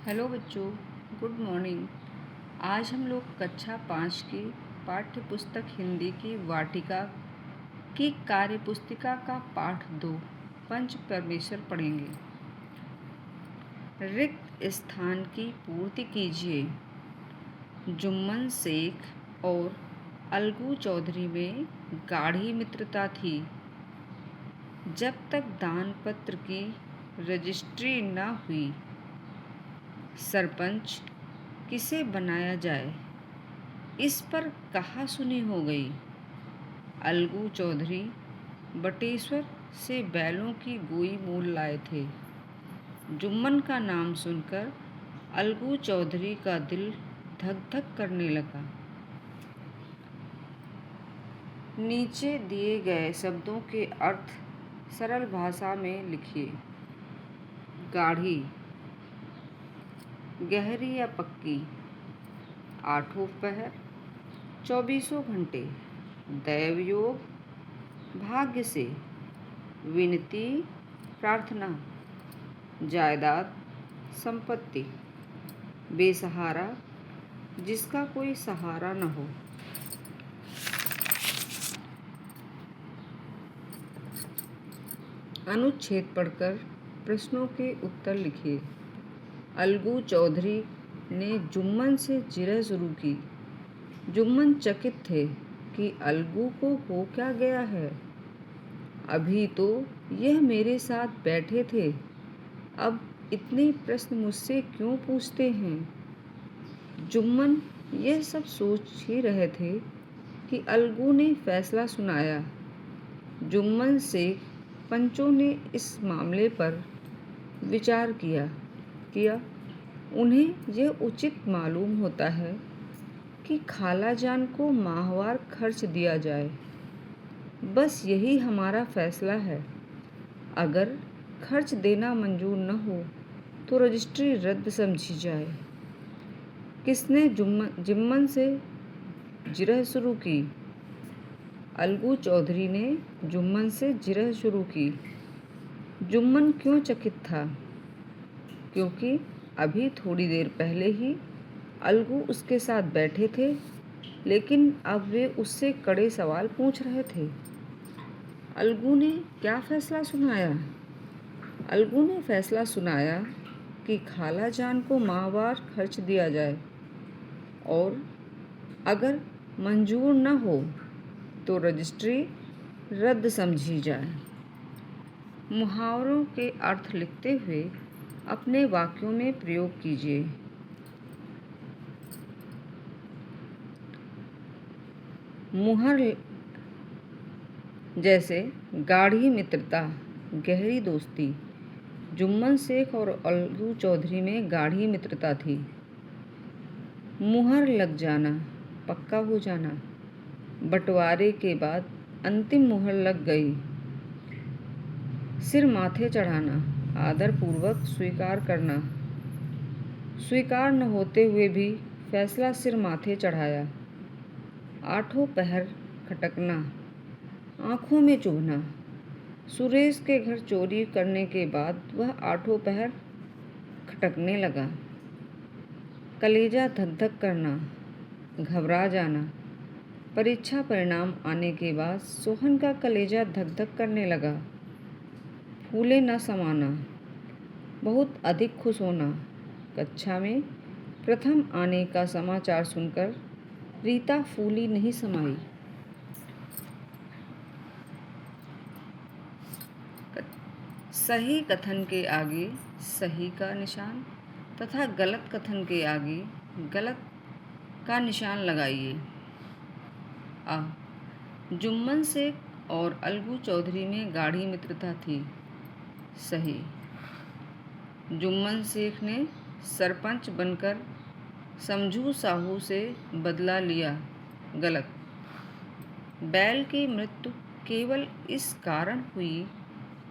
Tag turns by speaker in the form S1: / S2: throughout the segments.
S1: Hello बच्चों, good morning. आज हम लोग कक्षा 5 की पाठ्य पुस्तक हिंदी की वाटिका की कार्य पुस्तिका का पाठ 2 पंच परमेश्वर पढ़ेंगे। रिक्त स्थान की पूर्ति कीजिए। जुम्मन शेख और अलगू चौधरी में गाढ़ी मित्रता थी। जब तक दान पत्र की रजिस्ट्री न हुई, सरपंच किसे बनाया जाए, इस पर कहा सुनी हो गई। अलगू चौधरी बटेश्वर से बैलों की गोई मोल लाए थे। जुम्मन का नाम सुनकर अलगू चौधरी का दिल धक धक करने लगा। नीचे दिए गए शब्दों के अर्थ सरल भाषा में लिखिए। गाढ़ी, गहरी या पक्की, आठों पहर, 24 घंटे, दैव योग, भाग्य से, विनती, प्रार्थना, जायदाद, संपत्ति, बेसहारा, जिसका कोई सहारा न हो। अनुच्छेद पढ़कर प्रश्नों के उत्तर लिखिए। अलगू चौधरी ने जुम्मन से जिरह शुरू की। जुम्मन चकित थे कि अलगू को हो क्या गया है। अभी तो यह मेरे साथ बैठे थे, अब इतने प्रश्न मुझसे क्यों पूछते हैं। जुम्मन यह सब सोच ही रहे थे कि अलगू ने फैसला सुनाया। जुम्मन से पंचों ने इस मामले पर विचार किया। उन्हें यह उचित मालूम होता है कि खाला जान को माहवार खर्च दिया जाए। बस यही हमारा फैसला है। अगर खर्च देना मंजूर न हो तो रजिस्ट्री रद्द समझी जाए। किसने जुम्मन से जिरह शुरू की? अलगू चौधरी ने जुम्मन से जिरह शुरू की। जुम्मन क्यों चकित था? क्योंकि अभी थोड़ी देर पहले ही अलगू उसके साथ बैठे थे, लेकिन अब वे उससे कड़े सवाल पूछ रहे थे। अलगू ने क्या फैसला सुनाया? अलगू ने फैसला सुनाया कि खाला जान को माहवार खर्च दिया जाए और अगर मंजूर न हो तो रजिस्ट्री रद्द समझी जाए। मुहावरों के अर्थ लिखते हुए अपने वाक्यों में प्रयोग कीजिए। मुहर, जैसे गाढ़ी मित्रता, गहरी दोस्ती। जुम्मन शेख और अलगू चौधरी में गाढ़ी मित्रता थी। मुहर लग जाना, पक्का हो जाना। बंटवारे के बाद अंतिम मुहर लग गई। सिर माथे चढ़ाना, आदरपूर्वक स्वीकार करना। स्वीकार न होते हुए भी फैसला सिर माथे चढ़ाया। आठों पहर खटकना, आँखों में चुभना। सुरेश के घर चोरी करने के बाद वह आठों पहर खटकने लगा। कलेजा धक धक करना, घबरा जाना। परीक्षा परिणाम आने के बाद सोहन का कलेजा धक धक करने लगा। फूले न समाना, बहुत अधिक खुश होना। कक्षा में प्रथम आने का समाचार सुनकर रीता फूली नहीं समाई। सही कथन के आगे सही का निशान तथा गलत कथन के आगे गलत का निशान लगाइए। आ, जुम्मन शेख और अलगू चौधरी में गाढ़ी मित्रता थी। सही। जुम्मन शेख ने सरपंच बनकर समझू साहू से बदला लिया। गलत। बैल की मृत्यु केवल इस कारण हुई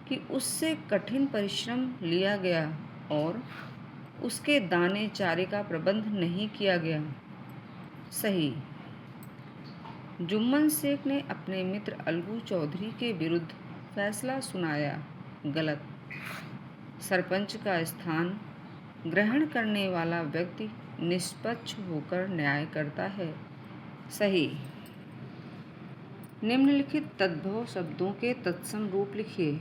S1: कि उससे कठिन परिश्रम लिया गया और उसके दाने चारे का प्रबंध नहीं किया गया। सही। जुम्मन शेख ने अपने मित्र अलगू चौधरी के विरुद्ध फैसला सुनाया। गलत। सरपंच का स्थान ग्रहण करने वाला व्यक्ति निष्पक्ष होकर न्याय करता है। सही। निम्नलिखित तद्भव शब्दों के तत्सम रूप लिखिए।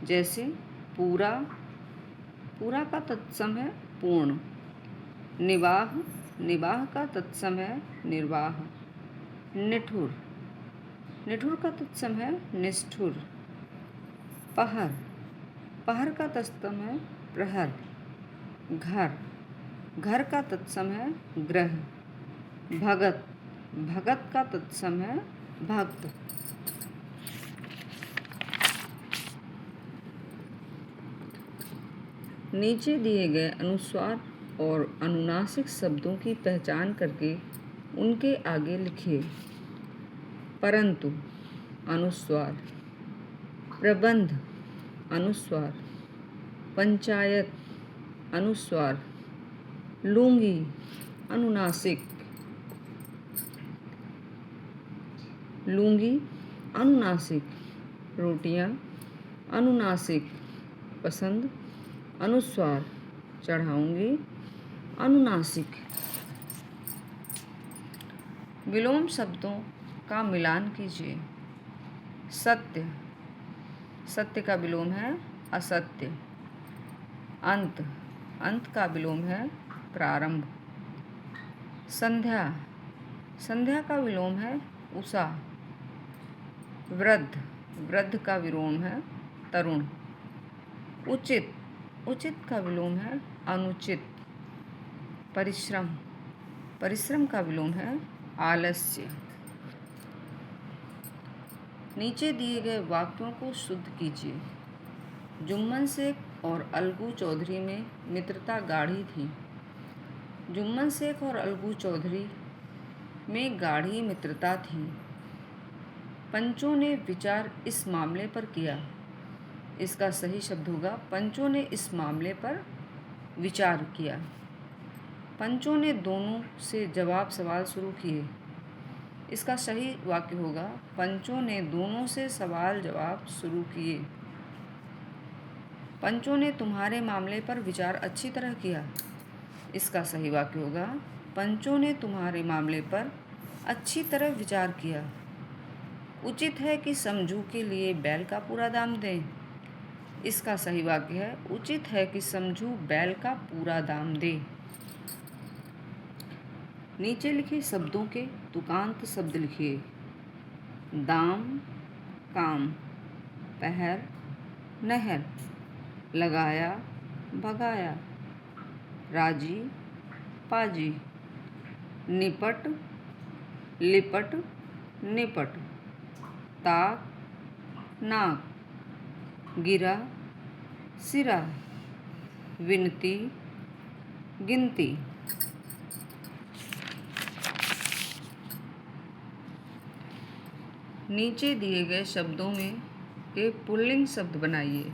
S1: जैसे पूरा, पूरा का तत्सम है पूर्ण। निवाह, निवाह का तत्सम है निर्वाह। निठुर, निठुर का तत्सम है निष्ठुर। पहर, पहर का तत्सम है प्रहर। घर, घर का तत्सम है ग्रह। भगत, भगत का तत्सम है भक्त। नीचे दिए गए अनुस्वार और अनुनासिक शब्दों की पहचान करके उनके आगे लिखिए। परंतु अनुस्वार, प्रबंध अनुस्वार, पंचायत अनुस्वार, लूंगी अनुनासिक, लूंगी अनुनासिक, रोटियां अनुनासिक, पसंद अनुस्वार, चढ़ाऊंगी अनुनासिक। विलोम शब्दों का मिलान कीजिए। सत्य, सत्य का विलोम है असत्य। अंत, अंत का विलोम है प्रारंभ। संध्या, संध्या का विलोम है उषा। वृद्ध, वृद्ध का विलोम है तरुण। उचित, उचित का विलोम है अनुचित। परिश्रम, परिश्रम का विलोम है आलस्य। नीचे दिए गए वाक्यों को शुद्ध कीजिए। जुम्मन शेख और अलगू चौधरी में मित्रता गाढ़ी थी। जुम्मन शेख और अलगू चौधरी में गाढ़ी मित्रता थी। पंचों ने विचार इस मामले पर किया। इसका सही शब्द होगा पंचों ने इस मामले पर विचार किया। पंचों ने दोनों से जवाब सवाल शुरू किए। इसका सही वाक्य होगा पंचों ने दोनों से सवाल जवाब शुरू किए। पंचों ने तुम्हारे मामले पर विचार अच्छी तरह किया। इसका सही वाक्य होगा पंचों ने तुम्हारे मामले पर अच्छी तरह विचार किया। उचित है कि समझू के लिए बैल का पूरा दाम दें। इसका सही वाक्य है उचित है कि समझू बैल का पूरा दाम दे। नीचे लिखे शब्दों के तुकांत शब्द लिखिए। दाम, काम, पहर, नहर, लगाया, भगाया, राजी, पाजी, निपट, लिपट, निपट, ताक, नाक, गिरा, सिरा, विनती, गिनती। नीचे दिए गए शब्दों में के पुल्लिंग शब्द बनाइए।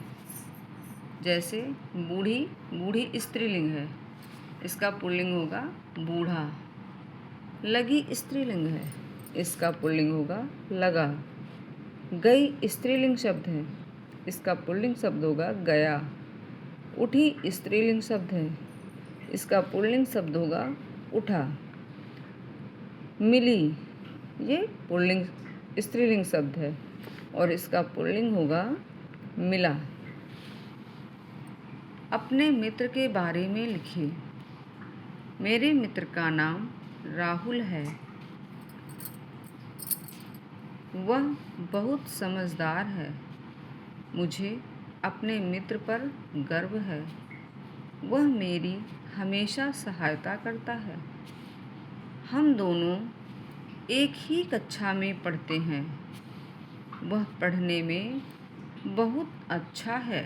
S1: जैसे बूढ़ी, बूढ़ी स्त्रीलिंग है, इसका पुल्लिंग होगा बूढ़ा। लगी स्त्रीलिंग है, इसका पुल्लिंग होगा लगा। गई स्त्रीलिंग शब्द है, इसका पुल्लिंग शब्द होगा गया। उठी स्त्रीलिंग शब्द है, इसका पुल्लिंग शब्द होगा उठा। मिली, ये पुल्लिंग स्त्रीलिंग शब्द है और इसका पुल्लिंग होगा मिला। अपने मित्र के बारे में लिखिए। मेरे मित्र का नाम राहुल है। वह बहुत समझदार है। मुझे अपने मित्र पर गर्व है। वह मेरी हमेशा सहायता करता है। हम दोनों एक ही कक्षा में पढ़ते हैं। वह पढ़ने में बहुत अच्छा है।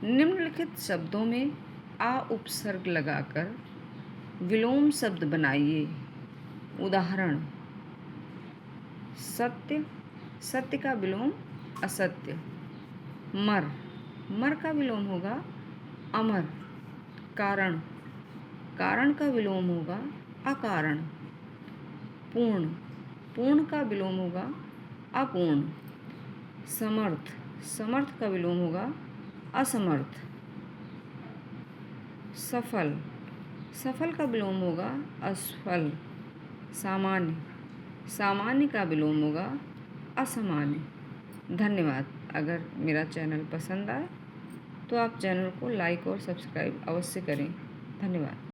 S1: निम्नलिखित शब्दों में आ उपसर्ग लगाकर विलोम शब्द बनाइए। उदाहरण, सत्य, सत्य का विलोम असत्य। मर, मर का विलोम होगा अमर। कारण, कारण का विलोम होगा अकारण। पूर्ण, पूर्ण का विलोम होगा अपूर्ण। समर्थ, समर्थ का विलोम होगा असमर्थ। सफल, सफल का विलोम होगा असफल। सामान्य, सामान्य का विलोम होगा असामान्य। धन्यवाद। अगर मेरा चैनल पसंद आए तो आप चैनल को लाइक और सब्सक्राइब अवश्य करें। धन्यवाद।